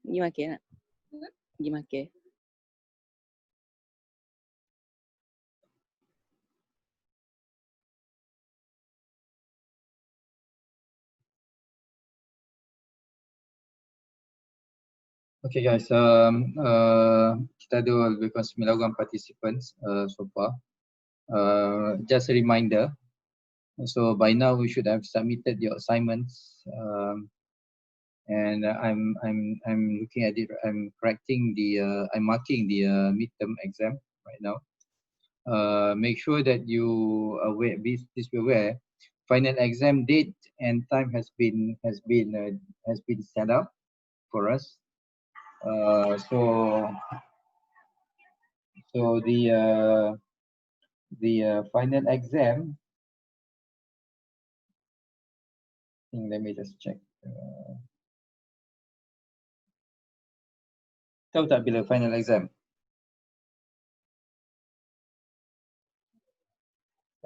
Pergi makan nak? Pergi makan. Okay guys, kita ada lebih kurang 9 orang participants so far. Just a reminder, so by now we should have submitted your assignments, and I'm looking at it. I'm correcting the I'm marking the midterm exam right now. Make sure that you aware, please be aware. Final exam date and time has been set up for us. So the final exam. Let me just check. Tahu tak bila final exam?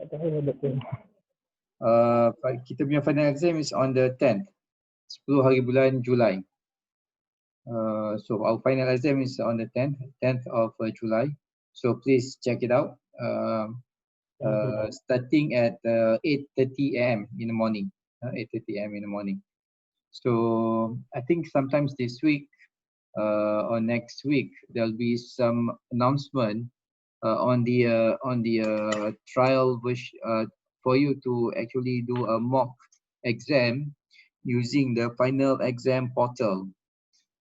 Kita punya final exam is on the 10th, 10 hari bulan Julai. So our final exam is on the 10th of July. So please check it out. Starting at 8:30 a.m. in the morning. 8:30 a.m. in the morning. So I think sometimes this week or next week there'll be some announcement on the trial which for you to actually do a mock exam using the final exam portal.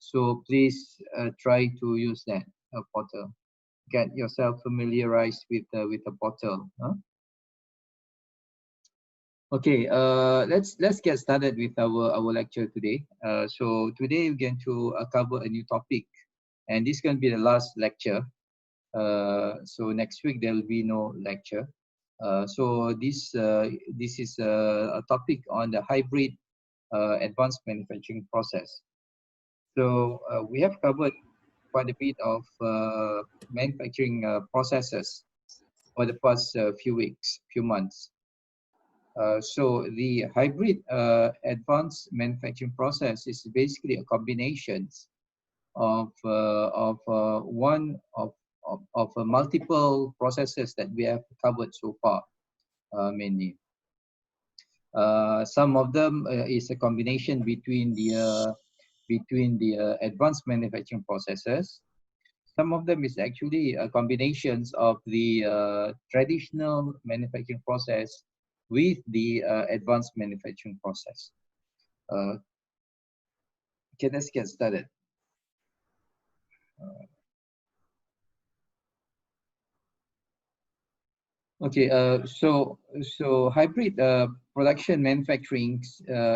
So please try to use that portal. Get yourself familiarized with the portal. Okay, let's get started with our lecture today. So today we're going to cover a new topic, and this is going to be the last lecture. So next week there will be no lecture. So this is a topic on the hybrid advanced manufacturing process. So we have covered quite a bit of manufacturing processes for the past few months. So the hybrid advanced manufacturing process is basically a combination of multiple processes that we have covered so far, mainly. Some of them is a combination between the advanced manufacturing processes. Some of them is actually combinations of the traditional manufacturing process with the advanced manufacturing process. Okay, let's get started. Okay, so hybrid production manufacturing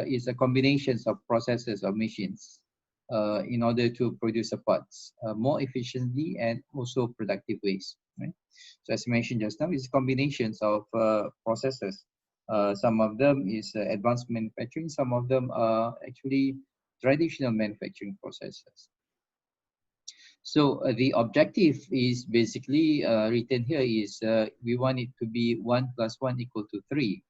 is a combination of processes or machines in order to produce the parts more efficiently and also productive ways. Right? So as I mentioned just now, it's combinations of processes. Some of them is advanced manufacturing. Some of them are actually traditional manufacturing processes. So the objective is basically written here is we want it to be 1 + 1 = 3.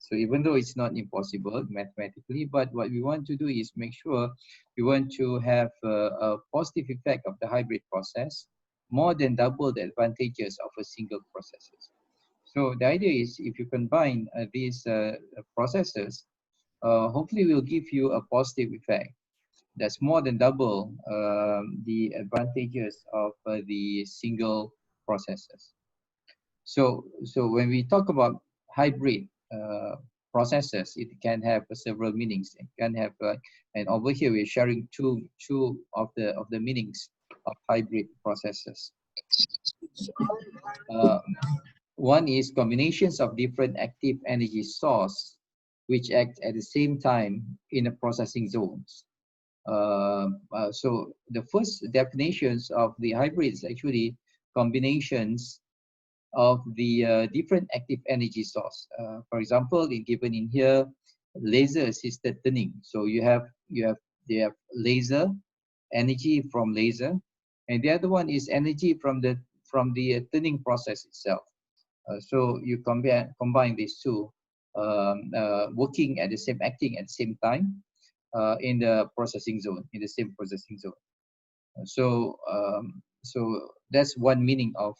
So even though it's not impossible mathematically, but what we want to do is make sure we want to have a positive effect of the hybrid process more than double the advantages of a single processes. So the idea is if you combine these processes, hopefully will give you a positive effect. That's more than double the advantages of the single processes. So when we talk about hybrid processes, it can have several meanings. It can have, and over here we're sharing two of the meanings of hybrid processes. One is combinations of different active energy source which act at the same time in the processing zones. So the first definitions of the hybrid is actually combinations of the different active energy source. For example, given in here, laser assisted turning. So they have laser energy from laser, and the other one is energy from the turning process itself. So you combine these two, acting at the same time. in the processing zone, in the same processing zone. So that's one meaning of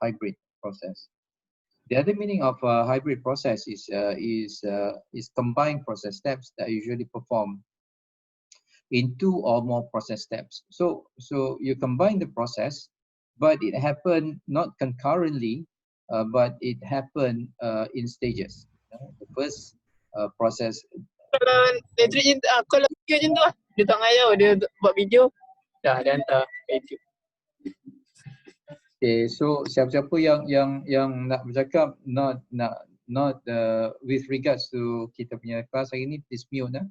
hybrid process. The other meaning of a hybrid process is combined process steps that are usually performed in 2 or more process steps. So you combine the process, but it happened not concurrently, but it happened in stages. The first process. Kalau dia treat je, kalau video macam tu lah. Dia tak payah dia buat video. Dah, dia hantar video. Okay, so siapa-siapa yang nak bercakap not with regards to kita punya kelas hari ni, please mute lah.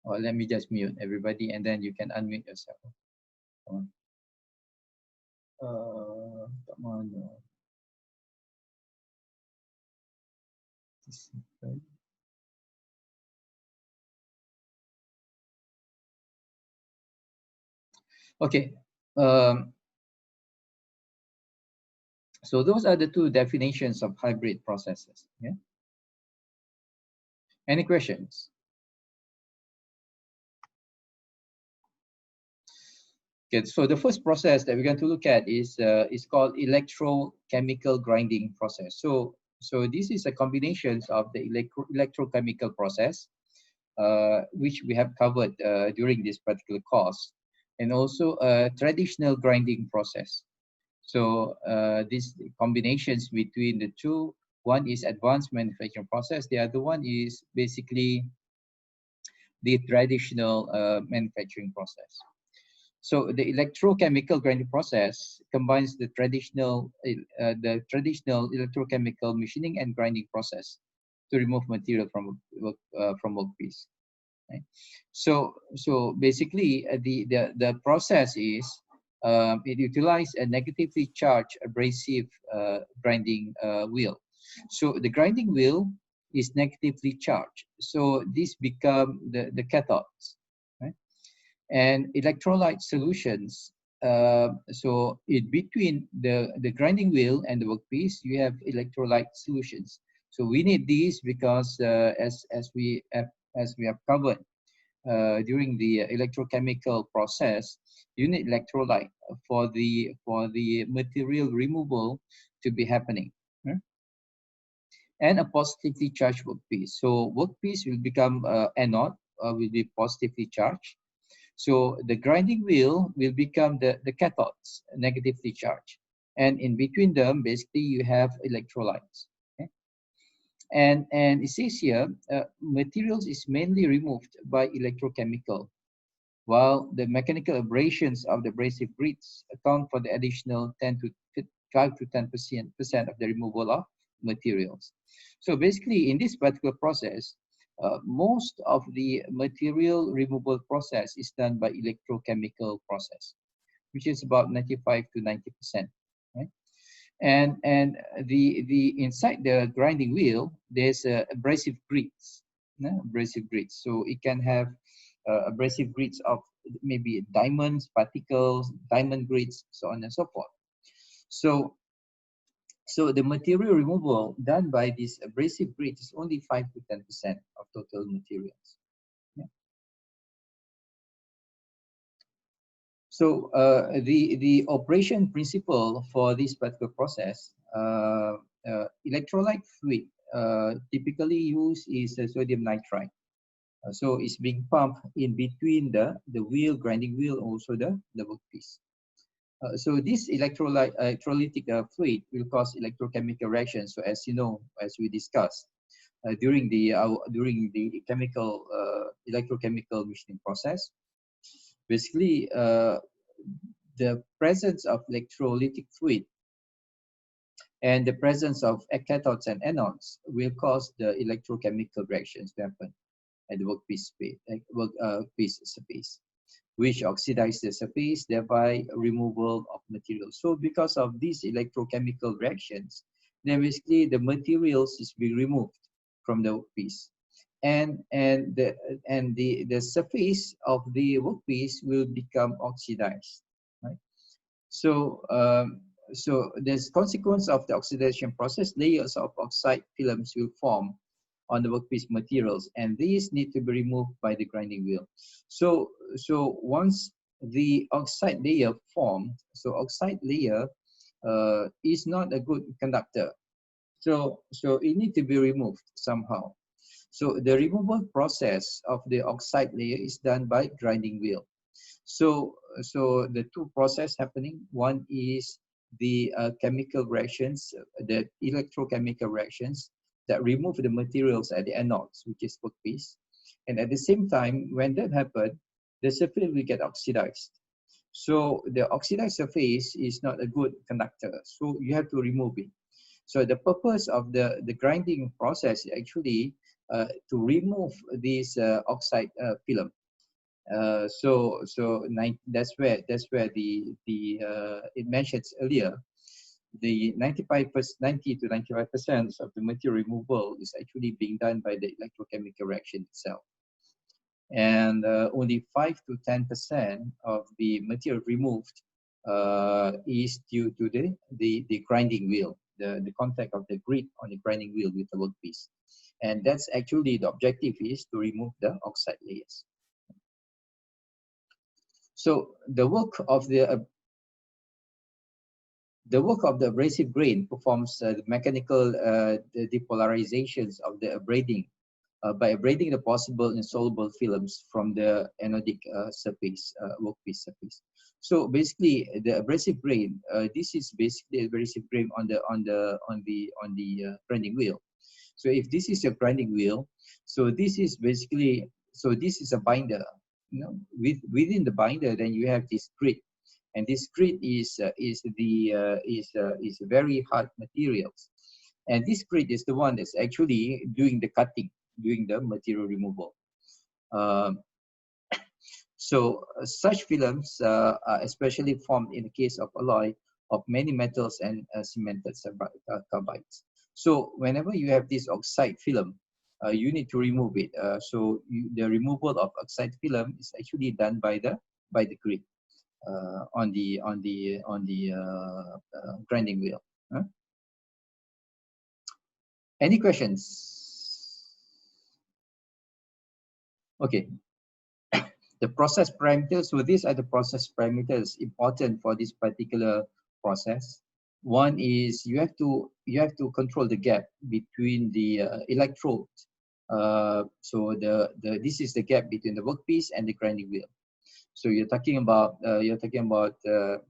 Or let me just mute everybody and then you can unmute yourself. Tak mana. Okay. So those are the 2 definitions of hybrid processes. Yeah. Any questions? Okay, so the first process that we're going to look at is called electrochemical grinding process. So this is a combination of the electrochemical process, which we have covered during this particular course, and also a traditional grinding process. So these combinations between the 2, one is advanced manufacturing process, the other one is basically the traditional manufacturing process. So the electrochemical grinding process combines the traditional electrochemical machining and grinding process to remove material from workpiece. Right? So basically the process is it utilizes a negatively charged abrasive grinding wheel. So the grinding wheel is negatively charged. So this become the cathodes. And electrolyte solutions, so in between the grinding wheel and the workpiece, you have electrolyte solutions. So we need these because as we have covered during the electrochemical process, you need electrolyte for the material removal to be happening. And a positively charged workpiece. So workpiece will become anode, will be positively charged. So the grinding wheel will become the cathodes, negatively charged. And in between them, basically, you have electrolytes. Okay? And it says here, materials is mainly removed by electrochemical, while the mechanical abrasions of the abrasive grids account for the additional 5 to 10% of the removal of materials. So basically, in this particular process, most of the material removal process is done by electrochemical process, which is about 95 to 90%. Right? And the inside the grinding wheel, there's abrasive grids, abrasive grids. So it can have abrasive grids of maybe diamonds, particles, diamond grids, so on and so forth. So the material removal done by this abrasive grid is only 5 to 10% of total materials. Yeah. So the operation principle for this particular process, electrolyte fluid typically used is sodium nitrite. So it's being pumped in between the wheel, grinding wheel, also the workpiece. So this electrolytic fluid will cause electrochemical reactions. So as you know, as we discussed during the electrochemical machining process, basically the presence of electrolytic fluid and the presence of cathodes and anodes will cause the electrochemical reactions to happen at the workpiece surface, which oxidize the surface, thereby removal of materials. So because of these electrochemical reactions, then basically the materials is being removed from the workpiece, and the surface of the workpiece will become oxidized. Right? So so there's consequence of the oxidation process. Layers of oxide films will form on the workpiece materials, and these need to be removed by the grinding wheel. So once the oxide layer formed, so oxide layer is not a good conductor. So it needs to be removed somehow. So the removal process of the oxide layer is done by grinding wheel. So the two process happening, one is the chemical reactions, the electrochemical reactions that remove the materials at the anodes, which is workpiece. And at the same time, when that happens, the surface will get oxidized. So the oxidized surface is not a good conductor. So you have to remove it. So the purpose of the grinding process is actually to remove this oxide film. That's where it mentions earlier, the 90 to 95% of the material removal is actually being done by the electrochemical reaction itself, and only 5 to 10% of the material removed is due to the grinding wheel, the contact of the grit on the grinding wheel with the workpiece, and that's actually the objective, is to remove the oxide layers. So the work of the abrasive grain performs the mechanical depolarizations of the abrading by abrading the possible insoluble films from the anodic surface, workpiece surface. So basically, the abrasive grain, this is basically abrasive grain on the grinding wheel. So if this is your grinding wheel, so this is basically, so this is a binder. You know, within the binder, then you have this grit, and this grit is very hard materials, and this grit is the one that's actually doing the cutting, doing the material removal. Such films are especially formed in the case of alloy of many metals and cemented carbides. So whenever you have this oxide film, you need to remove it. The removal of oxide film is actually done by the grit on the grinding wheel. Any questions? Okay. The process parameters. So these are the process parameters important for this particular process. One is you have to control the gap between the electrode. This is the gap between the workpiece and the grinding wheel. So you're talking about 0.0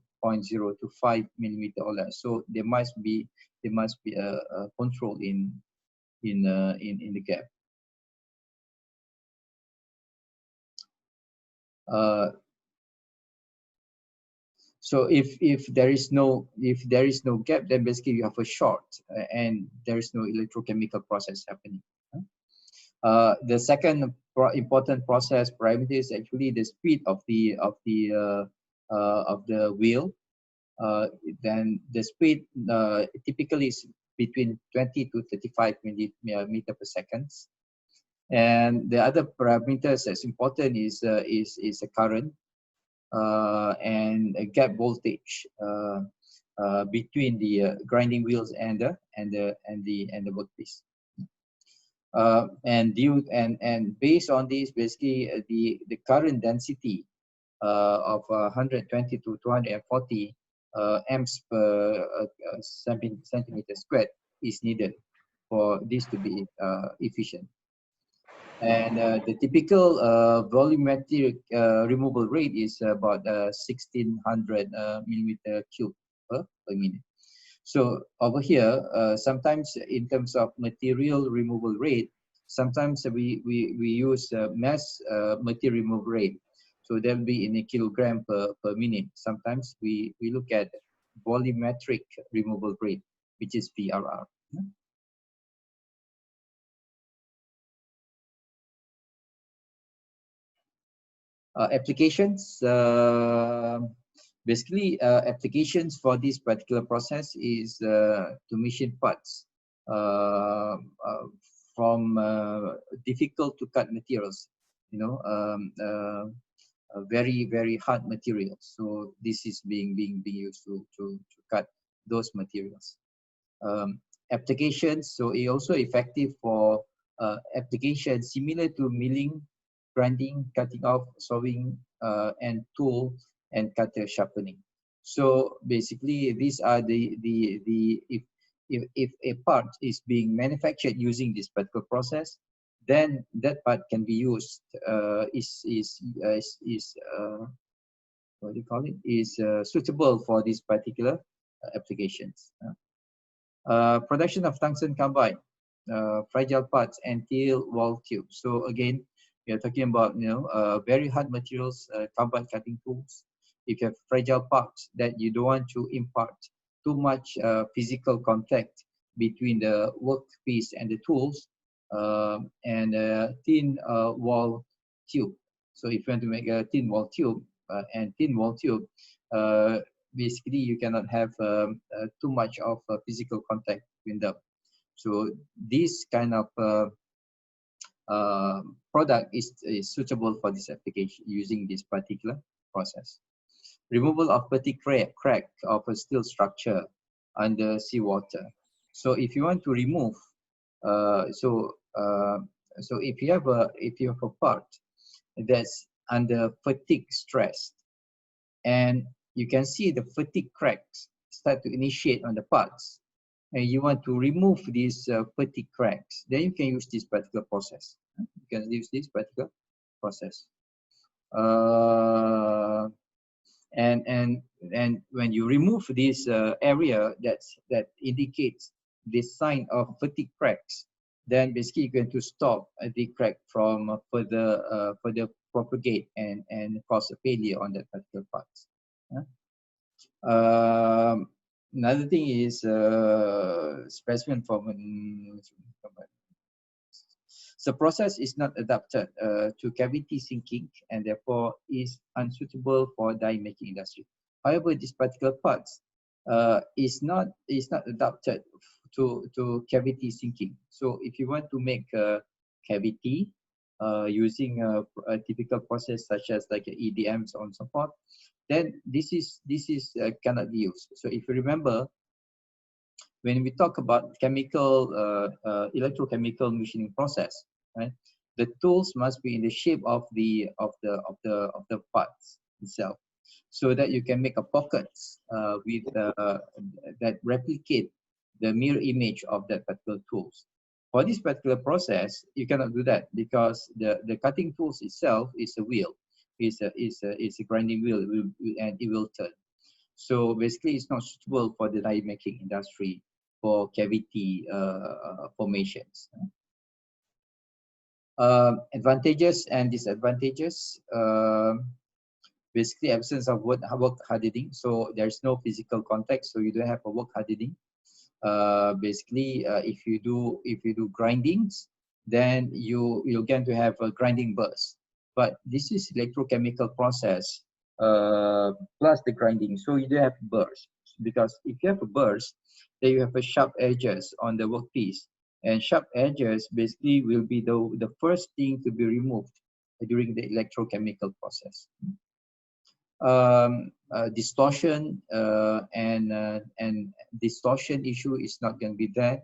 to 5 millimeter or less. So there must be a control in the gap. So if there is no gap, then basically you have a short and there is no electrochemical process happening. The second important process parameter is actually the speed of the wheel. Then the speed typically is between 20 to 35 meter per second. And the other parameters that's important is a current and a gap voltage between the grinding wheels and the workpiece. And based on this, basically the current density of 120 to 240 amps per centimeter squared is needed for this to be efficient. And the typical volumetric removal rate is about 1600 millimeter cube per minute. So over here, sometimes in terms of material removal rate, sometimes we use mass material removal rate. So that will be in a kilogram per minute. Sometimes we look at volumetric removal rate, which is VRR. Applications. Basically, applications for this particular process is to machine parts from difficult to cut materials, very hard materials. So this is being used to cut those materials. Applications. So it also effective for application similar to milling, grinding, cutting off, sawing, and tool and cutter sharpening. So basically, these are the if a part is being manufactured using this particular process, then that part can be used what do you call it, is suitable for these particular applications. Production of tungsten carbide, fragile parts, and steel wall tube. So again, we are talking about very hard materials, carbide cutting tools. If you have fragile parts that you don't want to impart too much physical contact between the workpiece and the tools, and a thin wall tube. So if you want to make a thin wall tube basically you cannot have too much of physical contact between them. So this kind of product is suitable for this application using this particular process. Removal of petty crack of a steel structure under seawater. So if you want to remove, so if you have a part that's under fatigue stress, and you can see the fatigue cracks start to initiate on the parts, and you want to remove these fatigue cracks, then you can use this particular process. You can use this particular process. And when you remove this area that indicates the sign of fatigue cracks, then basically you're going to stop the crack from further propagate and cause a failure on that particular parts. Another thing is specimen from the process is not adapted to cavity sinking and therefore is unsuitable for die making industry. However, this particular parts is not adapted to cavity sinking. So if you want to make a cavity using a typical process such as like EDM so on and so forth, then this is cannot be used. So if you remember, when we talk about chemical electrochemical machining process, right, the tools must be in the shape of the parts itself, so that you can make a pockets with that replicate the mirror image of that particular tools. For this particular process, you cannot do that because the cutting tools itself is a wheel, is a grinding wheel, and it will turn. So basically, it's not suitable for the die making industry for cavity formations. Advantages and disadvantages. Basically, absence of work hardening. So there's no physical contact, so you don't have a work hardening. Basically, if you do grindings, then you're going to have a grinding burst. But this is electrochemical process plus the grinding, so you don't have burst. Because if you have a burst, then you have a sharp edges on the workpiece, and sharp edges basically will be the first thing to be removed during the electrochemical process. Distortion and distortion issue is not going to be there,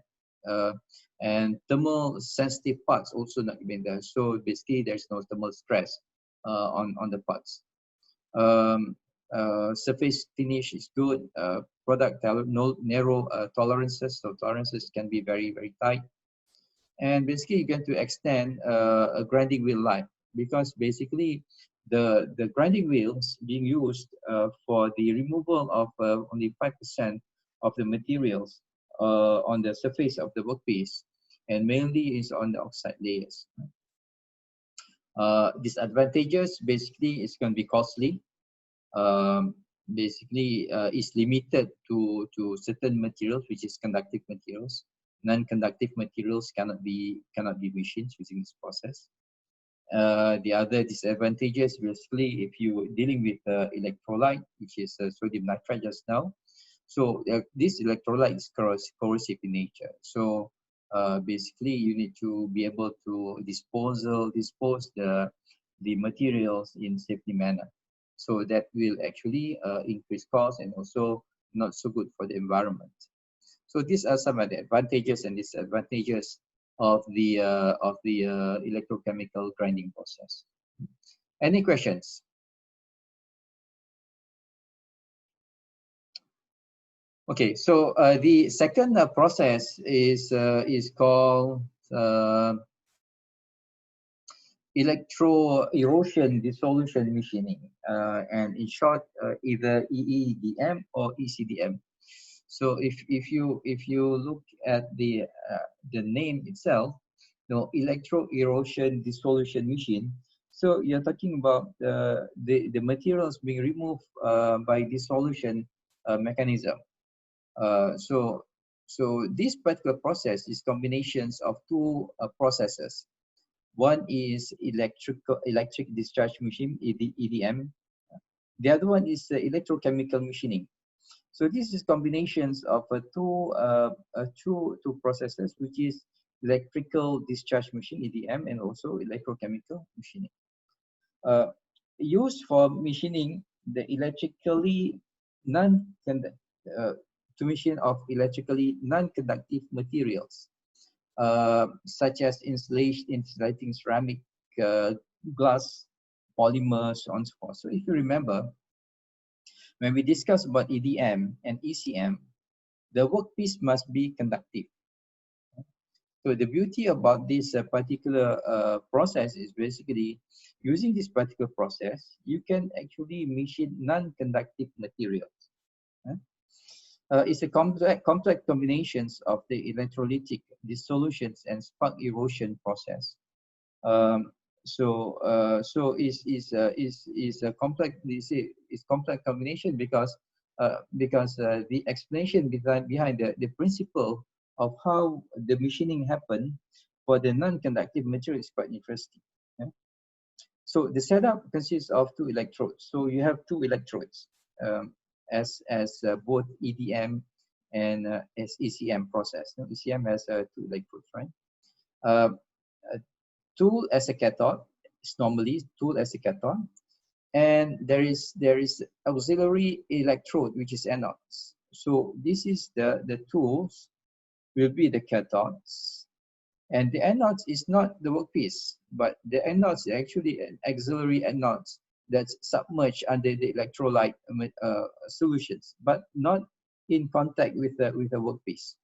and thermal sensitive parts also not going to be there. So basically, there's no thermal stress on the parts. Surface finish is good. Product narrow tolerances, so tolerances can be very, very tight. And basically, you're going to extend a grinding wheel life, because basically the grinding wheels being used for the removal of only 5% of the materials on the surface of the workpiece, and mainly is on the oxide layers. Disadvantages, basically, it's going to be costly. Basically, is limited to certain materials, which is conductive materials. Non-conductive materials cannot be machined using this process. The other disadvantages, basically, if you are dealing with electrolyte, which is sodium nitrite just now, so this electrolyte is corrosive in nature. So basically, you need to be able to dispose the materials in safety manner. So that will actually increase cost and also not so good for the environment. So these are some of the advantages and disadvantages of the electrochemical grinding process. Any questions? Okay, so the second process is called electro erosion dissolution machining, and in short, either EEDM or ECDM. So if you look at the name itself, electro erosion dissolution machine. So you're talking about the materials being removed by dissolution mechanism. So this particular process is combinations of two processes. One is electric discharge machine, EDM. The other one is electrochemical machining. So this is combinations of two processes, which is electrical discharge machine, EDM, and also electrochemical machining. Used for machining the electrically to machine of electrically non-conductive materials, such as insulating ceramic, glass, polymers, so on and so forth. So if you remember, when we discuss about EDM and ECM, the workpiece must be conductive. So the beauty about this particular process is basically using this particular process, you can actually machine non-conductive materials. It's a complex combinations of the electrolytic dissolutions and spark erosion process. So is a complex. Is complex combination because the explanation behind the principle of how the machining happen for the non-conductive material is quite interesting. Yeah? So the setup consists of two electrodes. So you have two electrodes as both EDM and as ECM process. Now, ECM has two electrodes, right? Tool as a cathode is normally tool as a cathode, and there is auxiliary electrode which is anodes. So this is the tools will be the cathodes, and the anodes is not the workpiece, but the anodes are actually auxiliary anodes that's submerged under the electrolyte solutions, but not in contact with the workpiece.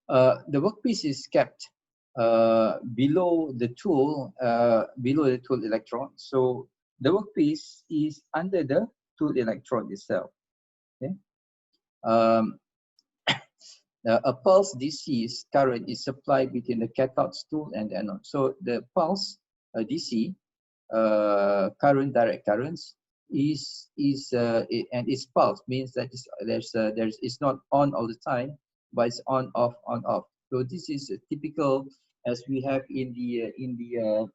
The workpiece is kept below the tool electrode. So the workpiece is under the tool electrode itself. Okay. A pulse DC current is supplied between the cathode tool and the anode. So the pulse DC current, direct currents, is and its pulse means that it's not on all the time, but it's on off. So this is typical as we have in the EDM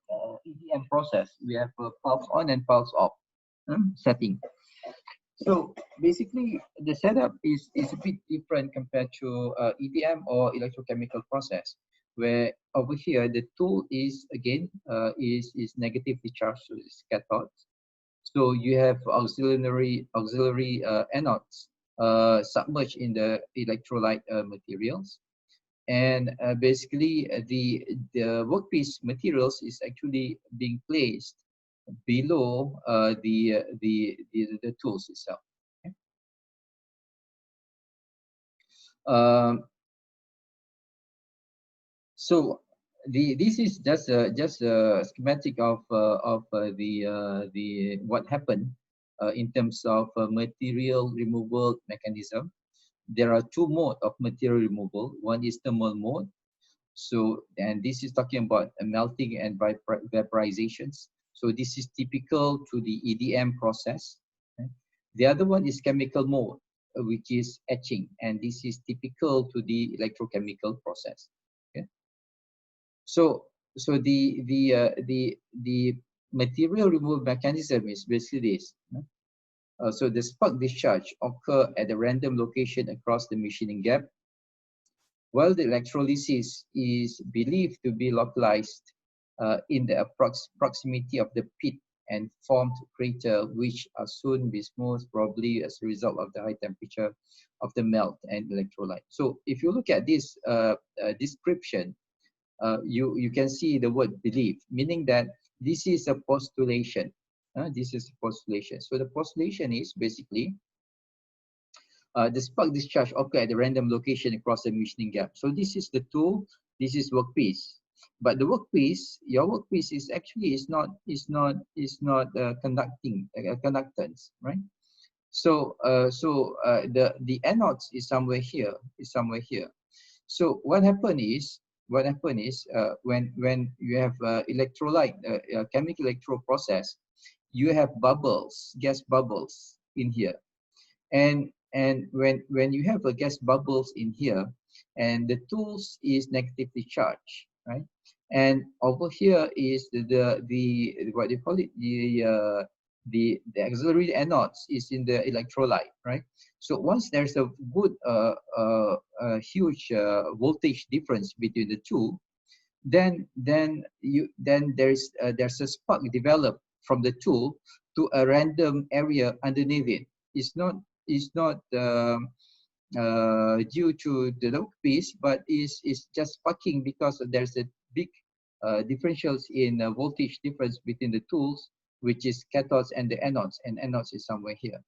process. We have a pulse on and pulse off setting. So basically, the setup is a bit different compared to EDM or electrochemical process, where over here the tool is again is negatively charged, so it's cathode. So you have auxiliary anodes submerged in the electrolyte materials, and basically the workpiece materials is actually being placed below the tools itself. Okay. So this is just a schematic of the what happened in terms of material removal mechanism. There are two modes of material removal. One is thermal mode. So, and this is talking about melting and vaporizations. So this is typical to the EDM process. Okay. The other one is chemical mode, which is etching, and this is typical to the electrochemical process. Okay. So the material removal mechanism is basically this. So the spark discharge occur at a random location across the machining gap, while the electrolysis is believed to be localized in the proximity of the pit and formed crater which are soon be smooth, probably as a result of the high temperature of the melt and electrolyte. So if you look at this description, you can see the word belief, meaning that this is a postulation. This is a postulation. So the postulation is basically the spark discharge occur at a random location across the machining gap. So this is the tool, this is workpiece. But the workpiece, your workpiece is actually conducting conductance, right? So the anodes is somewhere here, So what happened is when you have electrolyte chemical electro process, you have bubbles, gas bubbles in here, and when you have a gas bubbles in here, and the tools is negatively charged, right? And over here is the what do you call it, the auxiliary anodes is in the electrolyte, right? So once there's a good huge voltage difference between the two, then there's a spark developed from the tool to a random area underneath it. It's not due to the workpiece, but is just sparking because there's a big differentials in voltage difference between the tools, which is cathodes and the anodes, and anodes is somewhere here.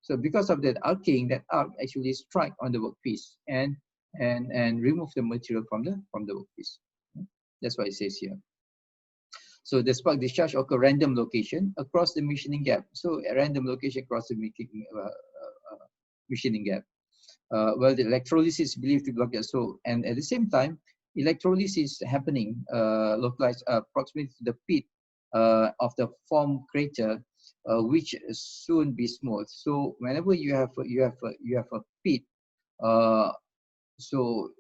So because of that arcing, that arc actually strike on the workpiece and remove the material from the workpiece. That's what it says here. So the spark discharge occur random location across the machining gap. So a random location across the machining gap. Well, the electrolysis is believed to block it. So, and at the same time, electrolysis is happening localized approximately to the pit of the formed crater, which soon be smooth. So whenever you have a pit, so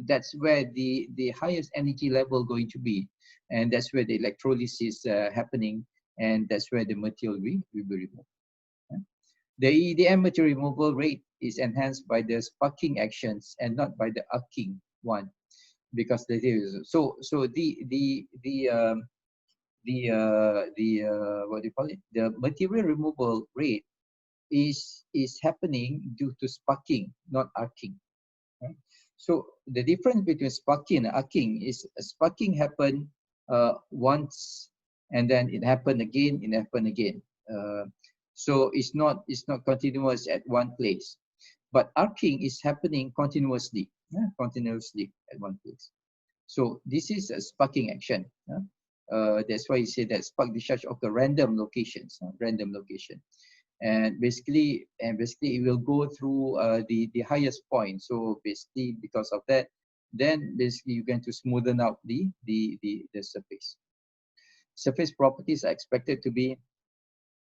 that's where the highest energy level going to be, and that's where the electrolysis happening, and that's where the material will be removed. The EDM material removal rate is enhanced by the sparking actions and not by the arcing one, because the what do you call it? The material removal rate is happening due to sparking, not arcing. Right? So the difference between sparking and arcing is sparking happen once, and then it happened again, so it's not continuous at one place, but arcing is happening continuously at one place. So this is a sparking action. That's why you say that spark discharge occur random locations, and basically it will go through the highest point. So basically because of that, then basically you're going to smoothen out the surface. Surface properties are expected to be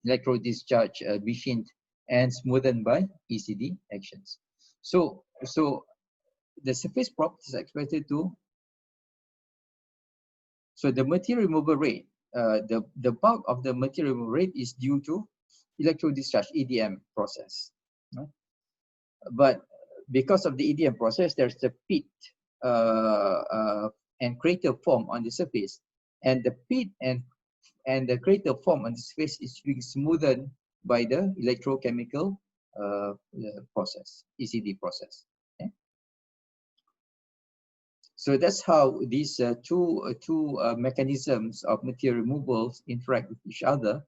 electrode discharge machined and smoothened by ECD actions. So the surface properties are expected to, so the material removal rate, the bulk of the material removal rate is due to electrode discharge EDM process. Right? But because of the EDM process, there's a pit and crater form on the surface, and the pit and the crater form on the surface is being smoothened by the electrochemical process, ECD process. Okay? So that's how these two mechanisms of material removals interact with each other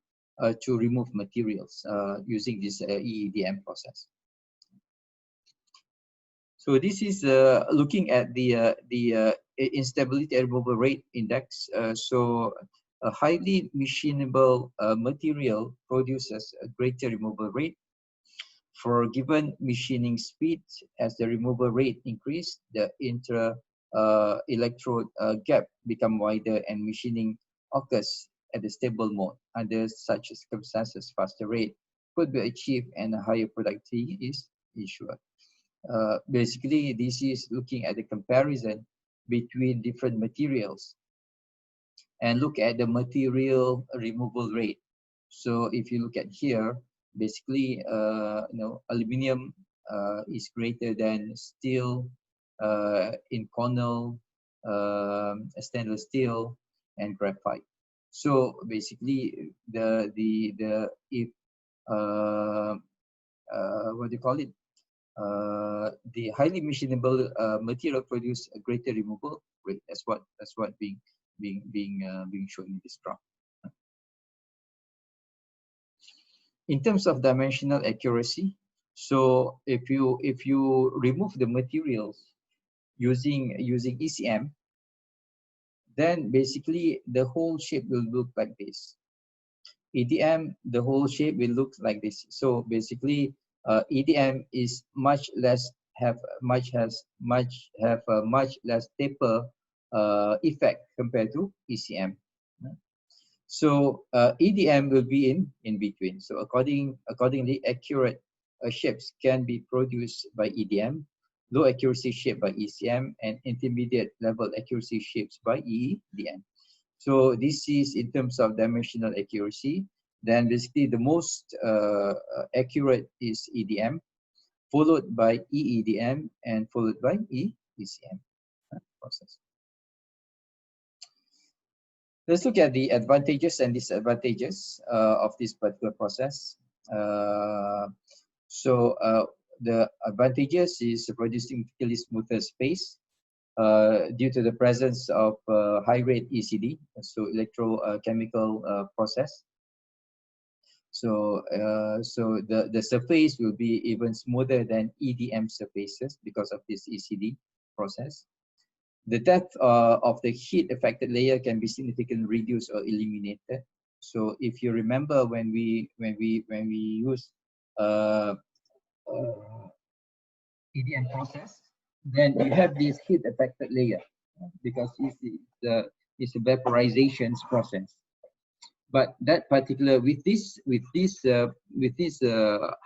to remove materials using this EEDM process. So this is looking at the instability removal rate index. So a highly machinable material produces a greater removal rate. For given machining speed, as the removal rate increase, the intra electrode gap become wider and machining occurs at a stable mode. Under such circumstances, faster rate could be achieved and a higher productivity is ensured. Basically, this is looking at the comparison between different materials and look at the material removal rate. So if you look at here, basically, aluminum is greater than steel, inconel, stainless steel, and graphite. So basically, if what do you call it? The highly machinable material produce a greater removal rate. That's what being shown in this graph. In terms of dimensional accuracy, so if you remove the materials using ECM, then basically the whole shape will look like this. EDM, the whole shape will look like this. So basically, EDM is much less have a much less taper effect compared to ECM. So EDM will be in between. So accordingly, accurate shapes can be produced by EDM, low accuracy shape by ECM, and intermediate level accuracy shapes by EDM. So this is in terms of dimensional accuracy. Then basically the most accurate is EDM, followed by EEDM, and followed by ECM process. Let's look at the advantages and disadvantages of this particular process. The advantages is producing typically smoother space due to the presence of high-rate ECD, so electrochemical process. So the surface will be even smoother than EDM surfaces because of this ECD process. The depth of the heat affected layer can be significantly reduced or eliminated. So if you remember when we use EDM process, then you have this heat affected layer because it's a vaporizations process. But that particular with this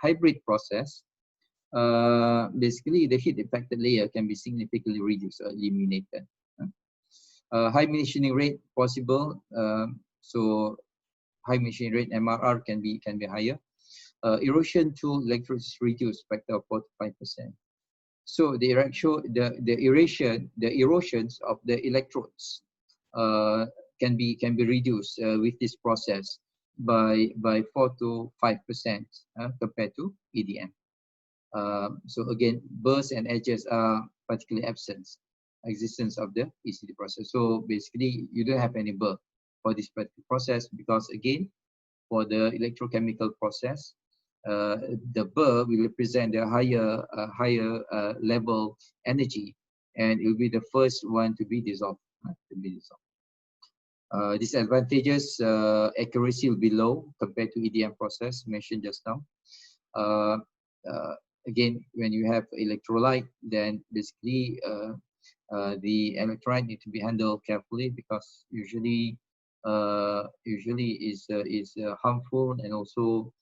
hybrid process, basically the heat affected layer can be significantly reduced or eliminated. High machining rate possible, so high machining rate MRR can be higher. Erosion to electrodes reduced factor of 45%. So the erosions of the electrodes can be reduced with this process by 4 to 5% compared to EDM. So again, burrs and edges are particularly absent, existence of the ECD process. So basically, you don't have any burr for this particular process because again, for the electrochemical process, the burr will represent the higher level energy, and it will be the first one to be dissolved. Disadvantages: accuracy will be low compared to EDM process mentioned just now. Again, when you have electrolyte, then basically the electrolyte need to be handled carefully because usually is harmful and also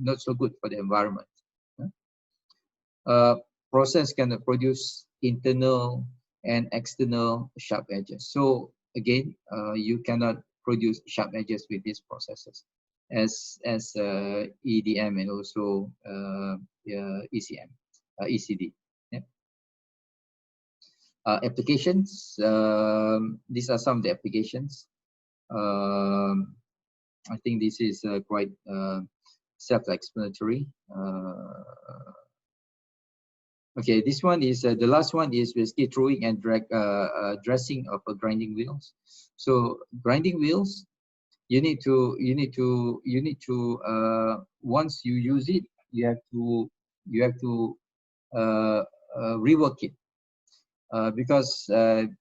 not so good for the environment. Process can produce internal and external sharp edges. So again, you cannot produce sharp edges with these processes as EDM and also ECM, ECD. Yeah. Applications. These are some of the applications. I think this is quite self-explanatory. Okay, this one is the last one is basically throwing and dressing of grinding wheels. So grinding wheels, you need to once you use it, you have to rework it because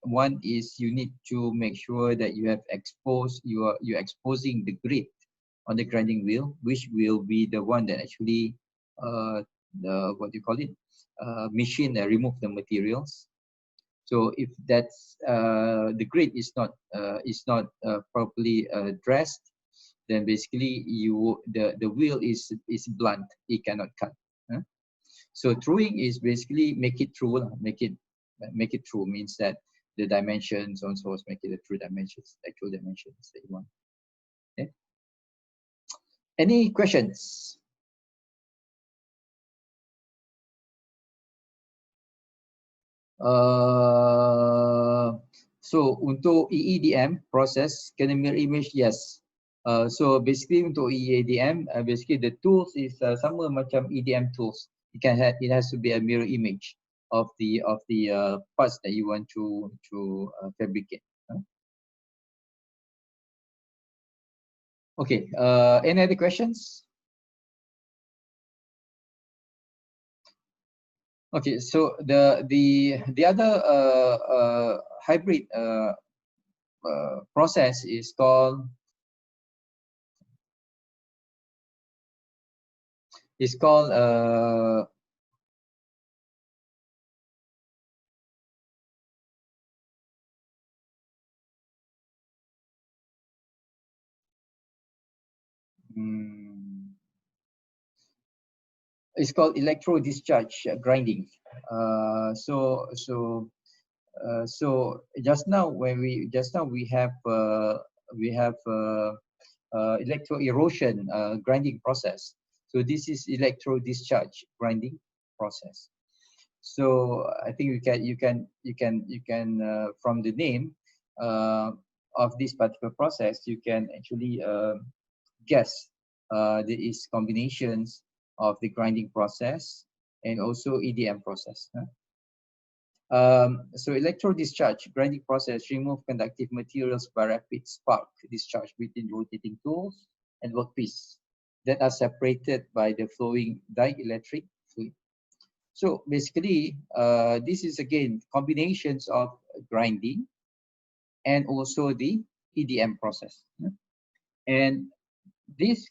one is you need to make sure that you have you're exposing the grit on the grinding wheel, which will be the one that actually what do you call it, machine remove the materials. So if that's the grit is not properly dressed, then basically the wheel is blunt, it cannot cut. So truing is basically make it true. Make it true means that the dimensions on source make it a true dimensions, actual dimensions that you want. Okay. Any questions? So untuk EEDM process kena mirror image, yes. So basically untuk EEDM, basically the tools is sama macam EDM tools. It has to be a mirror image of the parts that you want to fabricate. Okay. Any other questions? Okay. So the other hybrid process is called it's called electro discharge grinding. So just now we have electro erosion grinding process. So this is electro discharge grinding process. So I think you can from the name of this particular process, you can actually guess there is combinations of the grinding process and also EDM process. So electro discharge grinding process remove conductive materials by rapid spark discharge between rotating tools and workpiece that are separated by the flowing dielectric fluid. So basically, this is again combinations of grinding and also the EDM process. And this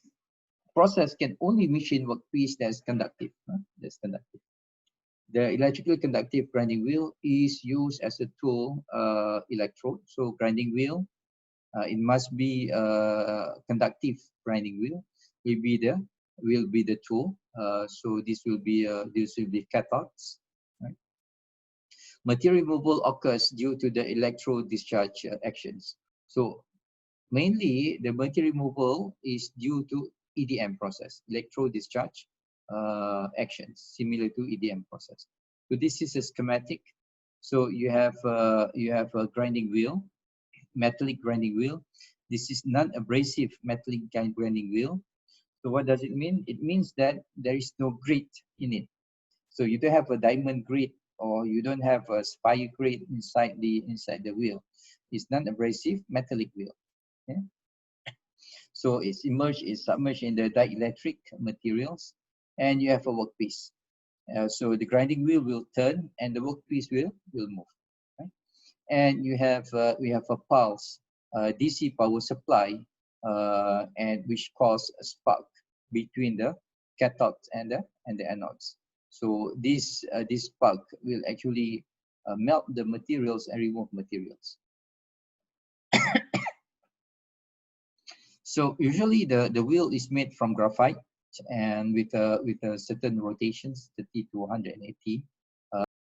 process can only machine workpiece that's conductive. The electrically conductive grinding wheel is used as a tool electrode. So grinding wheel, it must be conductive grinding wheel. Will be the tool. So this will be cathodes. Right? Material removal occurs due to the electro discharge actions. So mainly the material removal is due to EDM process, electro discharge actions, similar to EDM process. So this is a schematic. So you have a grinding wheel, metallic grinding wheel. This is non-abrasive metallic grinding wheel. So what does it mean? It means that there is no grit in it. So you don't have a diamond grit or you don't have a spire grit inside the wheel. It's non-abrasive metallic wheel. Okay? So it's submerged in the dielectric materials, and you have a workpiece. So the grinding wheel will turn, and the workpiece will move. Right? And we have a pulse DC power supply, and which cause a spark between the cathodes and the anodes. So this spark will actually melt the materials and remove materials. So usually the wheel is made from graphite and with a certain rotations, 30 to 180.